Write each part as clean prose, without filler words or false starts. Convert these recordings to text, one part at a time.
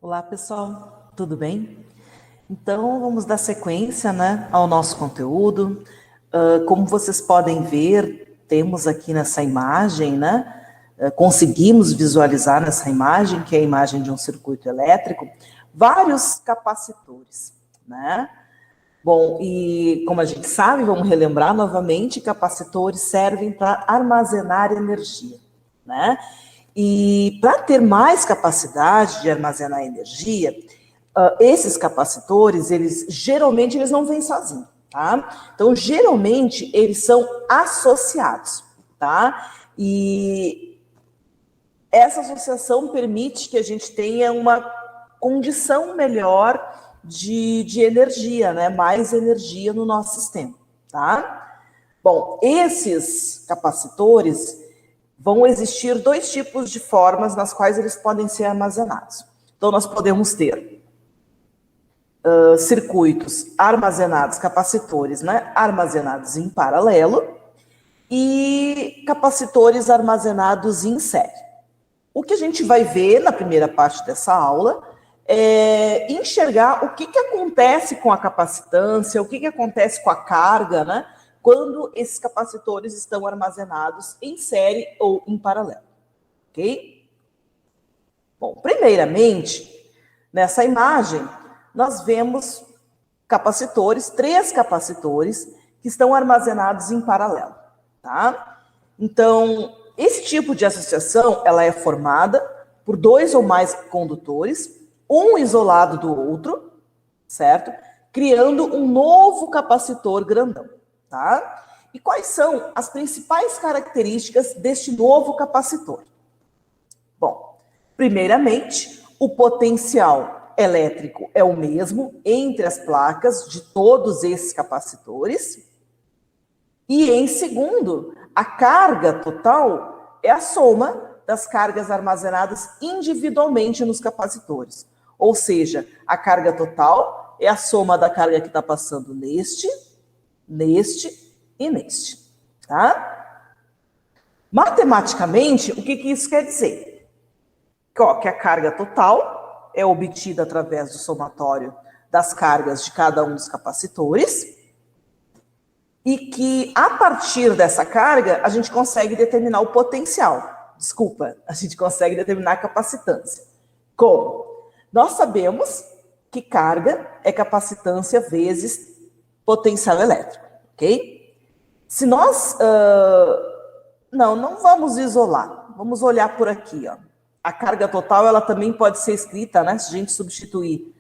Olá, pessoal, tudo bem? Então, vamos dar sequência, ao nosso conteúdo. Como vocês podem ver, temos aqui nessa imagem, conseguimos visualizar nessa imagem, que é a imagem de um circuito elétrico, vários capacitores, Bom, e como a gente sabe, vamos relembrar novamente, capacitores servem para armazenar energia, E para ter mais capacidade de armazenar energia, esses capacitores, geralmente não vêm sozinhos, tá? Então, geralmente, eles são associados, tá? E essa associação permite que a gente tenha uma condição melhor de energia, mais energia no nosso sistema, tá? Bom, esses capacitores vão existir dois tipos de formas nas quais eles podem ser armazenados. Então, nós podemos ter circuitos armazenados, capacitores, armazenados em paralelo e capacitores armazenados em série. O que a gente vai ver na primeira parte dessa aula é enxergar o que acontece com a capacitância, o que acontece com a carga, quando esses capacitores estão armazenados em série ou em paralelo, ok? Bom, primeiramente, nessa imagem, nós vemos capacitores, 3 capacitores, que estão armazenados em paralelo, tá? Então, esse tipo de associação, ela é formada por 2 ou mais condutores, um isolado do outro, certo? Criando um novo capacitor grandão, tá? E quais são as principais características deste novo capacitor? Bom, primeiramente, o potencial elétrico é o mesmo entre as placas de todos esses capacitores. E, em segundo, a carga total é a soma das cargas armazenadas individualmente nos capacitores. Ou seja, a carga total é a soma da carga que está passando neste e neste, tá? Matematicamente, o que isso quer dizer? Que a carga total é obtida através do somatório das cargas de cada um dos capacitores e que, a partir dessa carga, a gente consegue determinar o potencial. Desculpa, a gente consegue determinar a capacitância. Como? Nós sabemos que carga é capacitância vezes potencial elétrico, ok? Se nós... não vamos isolar. Vamos olhar por aqui, ó. A carga total, ela também pode ser escrita, se a gente substituir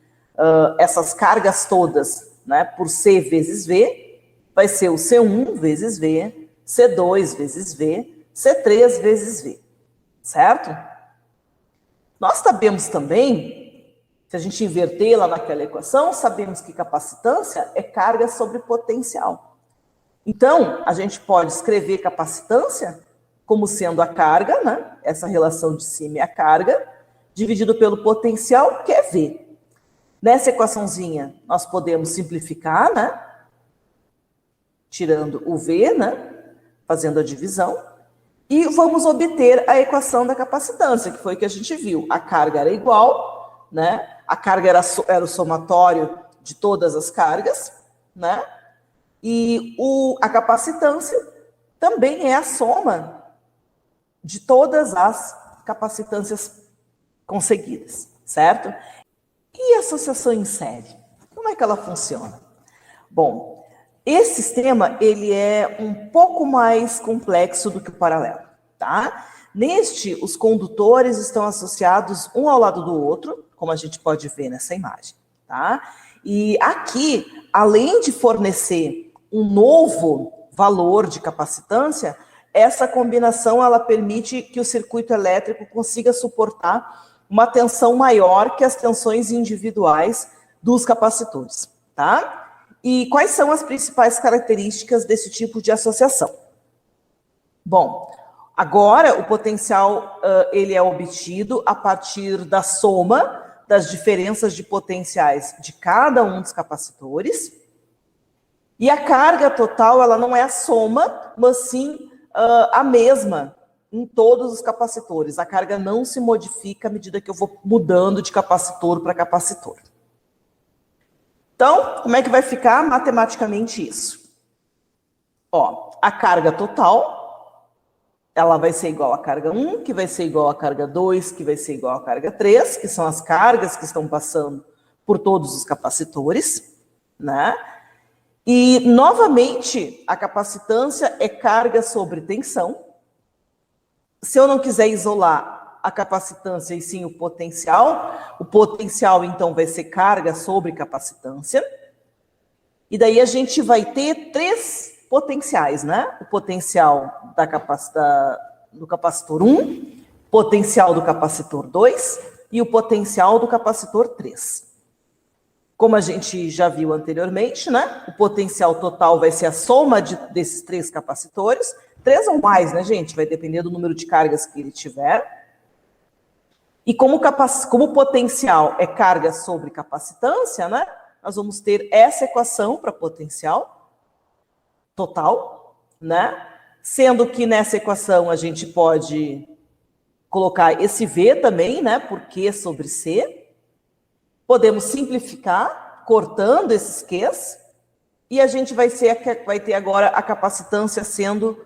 essas cargas todas, por C vezes V, vai ser o C1 vezes V, C2 vezes V, C3 vezes V, certo? Nós sabemos também, se a gente inverter lá naquela equação, sabemos que capacitância é carga sobre potencial. Então, a gente pode escrever capacitância como sendo a carga, essa relação de cima é a carga, dividido pelo potencial, que é V. Nessa equaçãozinha, nós podemos simplificar, tirando o V, fazendo a divisão, e vamos obter a equação da capacitância, que foi o que a gente viu. A carga era igual, a carga era o somatório de todas as cargas, e a capacitância também é a soma de todas as capacitâncias conseguidas, certo? E a associação em série? Como é que ela funciona? Bom, esse sistema, ele é um pouco mais complexo do que o paralelo, tá? Neste, os condutores estão associados um ao lado do outro, como a gente pode ver nessa imagem, tá? E aqui, além de fornecer um novo valor de capacitância, essa combinação, ela permite que o circuito elétrico consiga suportar uma tensão maior que as tensões individuais dos capacitores, tá? E quais são as principais características desse tipo de associação? Bom, agora o potencial ele é obtido a partir da soma das diferenças de potenciais de cada um dos capacitores. E a carga total, ela não é a soma, mas sim a mesma em todos os capacitores. A carga não se modifica à medida que eu vou mudando de capacitor para capacitor. Então, como é que vai ficar matematicamente isso? Ó, a carga total, ela vai ser igual à carga 1, que vai ser igual à carga 2, que vai ser igual à carga 3, que são as cargas que estão passando por todos os capacitores, né? E, novamente, a capacitância é carga sobre tensão. Se eu não quiser isolar a capacitância e sim o potencial, então, vai ser carga sobre capacitância. E daí a gente vai ter 3 potenciais, né? O potencial do capacitor 1, potencial do capacitor 2 e o potencial do capacitor 3. Como a gente já viu anteriormente, né? O potencial total vai ser a soma desses 3 capacitores, 3 ou mais, né, gente? Vai depender do número de cargas que ele tiver. E como o potencial é carga sobre capacitância, né? Nós vamos ter essa equação para potencial total, né? Sendo que nessa equação a gente pode colocar esse V também, né? Por Q sobre C. Podemos simplificar, cortando esses Qs, e a gente vai ter agora a capacitância sendo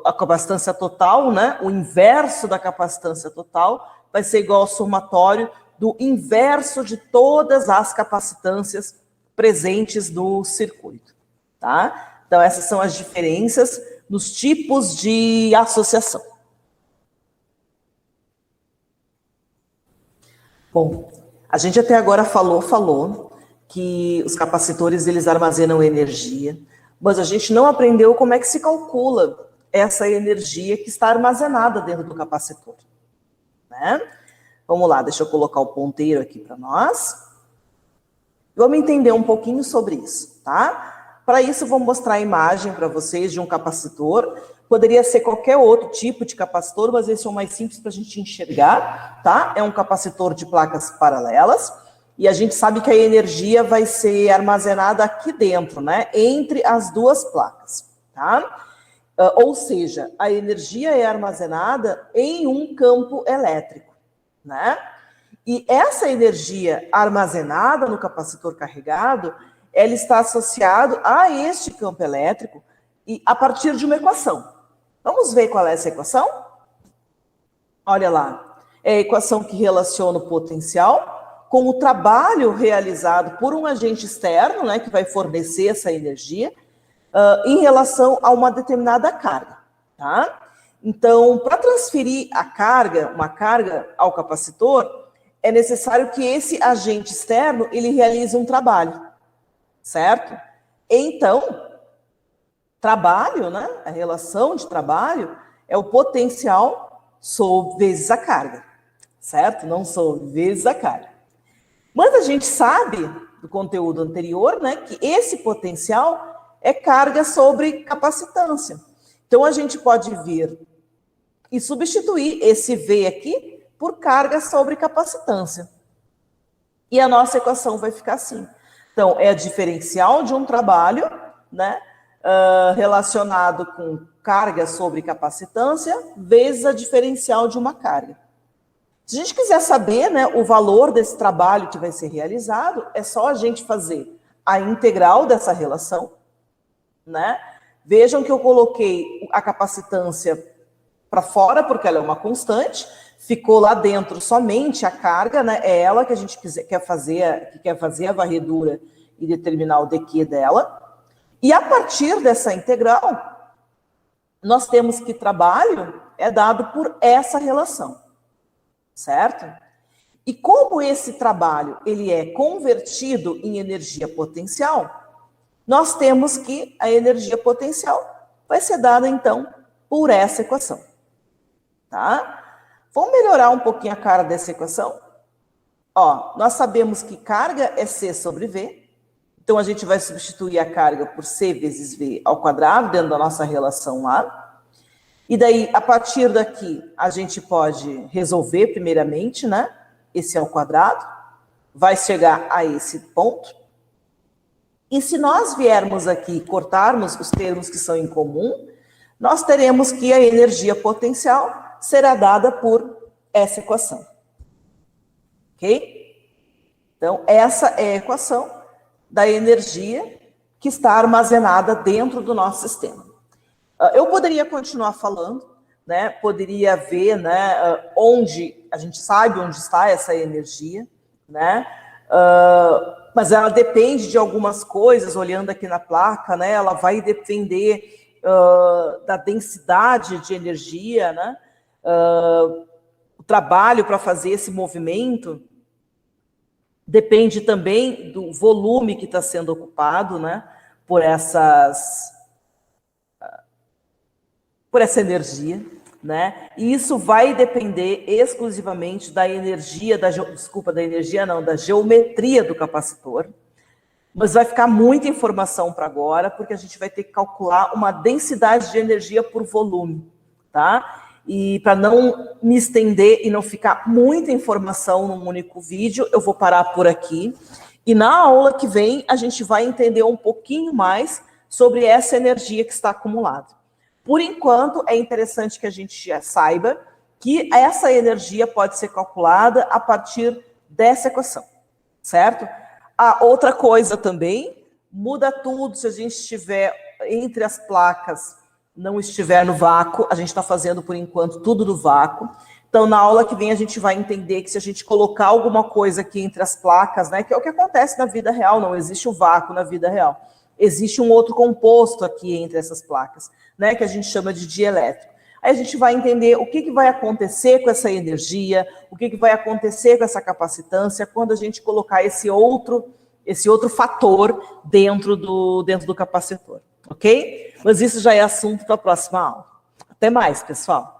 a capacitância total, né? O inverso da capacitância total vai ser igual ao somatório do inverso de todas as capacitâncias presentes no circuito, tá? Então, essas são as diferenças nos tipos de associação. Bom, a gente até agora falou que os capacitores, eles armazenam energia, mas a gente não aprendeu como é que se calcula essa energia que está armazenada dentro do capacitor, né? Vamos lá, deixa eu colocar o ponteiro aqui para nós. Vamos entender um pouquinho sobre isso, tá? Para isso, eu vou mostrar a imagem para vocês de um capacitor. Poderia ser qualquer outro tipo de capacitor, mas esse é o mais simples para a gente enxergar, tá? É um capacitor de placas paralelas. E a gente sabe que a energia vai ser armazenada aqui dentro, né? Entre as duas placas, tá? Ou seja, a energia é armazenada em um campo elétrico, né? E essa energia armazenada no capacitor carregado, ela está associada a este campo elétrico e a partir de uma equação. Vamos ver qual é essa equação? Olha lá, é a equação que relaciona o potencial com o trabalho realizado por um agente externo, né, que vai fornecer essa energia, em relação a uma determinada carga, tá? Então, para transferir uma carga ao capacitor, é necessário que esse agente externo, ele realize um trabalho, certo? Então, trabalho, né, a relação de trabalho é o potencial vezes a carga, certo? Não vezes a carga. Mas a gente sabe, do conteúdo anterior, né, que esse potencial é carga sobre capacitância. Então, a gente pode vir e substituir esse V aqui por carga sobre capacitância. E a nossa equação vai ficar assim. Então, é a diferencial de um trabalho, né, relacionado com carga sobre capacitância, vezes a diferencial de uma carga. Se a gente quiser saber, né, o valor desse trabalho que vai ser realizado, é só a gente fazer a integral dessa relação, né? Vejam que eu coloquei a capacitância para fora, porque ela é uma constante, ficou lá dentro somente a carga, né? É ela que a gente quer fazer a varredura e determinar o dq dela. E a partir dessa integral, nós temos que trabalho é dado por essa relação. Certo? E como esse trabalho ele é convertido em energia potencial, nós temos que a energia potencial vai ser dada, então, por essa equação. Tá? Vamos melhorar um pouquinho a cara dessa equação? Ó, nós sabemos que carga é C sobre V, então a gente vai substituir a carga por C vezes V ao quadrado, dentro da nossa relação lá. E daí, a partir daqui, a gente pode resolver primeiramente, né? Esse ao quadrado, vai chegar a esse ponto. E se nós viermos aqui e cortarmos os termos que são em comum, nós teremos que a energia potencial será dada por essa equação. Ok? Então, essa é a equação da energia que está armazenada dentro do nosso sistema. Eu poderia continuar falando, né? Poderia ver, né, onde a gente sabe onde está essa energia, né? Mas ela depende de algumas coisas, olhando aqui na placa, né? Ela vai depender da densidade de energia, né? O trabalho para fazer esse movimento depende também do volume que está sendo ocupado, né? Por essa energia, né? E isso vai depender exclusivamente da energia, da geometria do capacitor. Mas vai ficar muita informação para agora, porque a gente vai ter que calcular uma densidade de energia por volume, tá? E para não me estender e não ficar muita informação num único vídeo, eu vou parar por aqui. E na aula que vem, a gente vai entender um pouquinho mais sobre essa energia que está acumulada. Por enquanto, é interessante que a gente já saiba que essa energia pode ser calculada a partir dessa equação, certo? A outra coisa também, muda tudo se a gente estiver entre as placas, não estiver no vácuo, a gente está fazendo, por enquanto, tudo no vácuo. Então, na aula que vem, a gente vai entender que se a gente colocar alguma coisa aqui entre as placas, né, que é o que acontece na vida real, não existe o vácuo na vida real. Existe um outro composto aqui entre essas placas, né, que a gente chama de dielétrico. Aí a gente vai entender o que vai acontecer com essa energia, o que vai acontecer com essa capacitância quando a gente colocar esse outro fator dentro do capacitor, ok? Mas isso já é assunto para a próxima aula. Até mais, pessoal.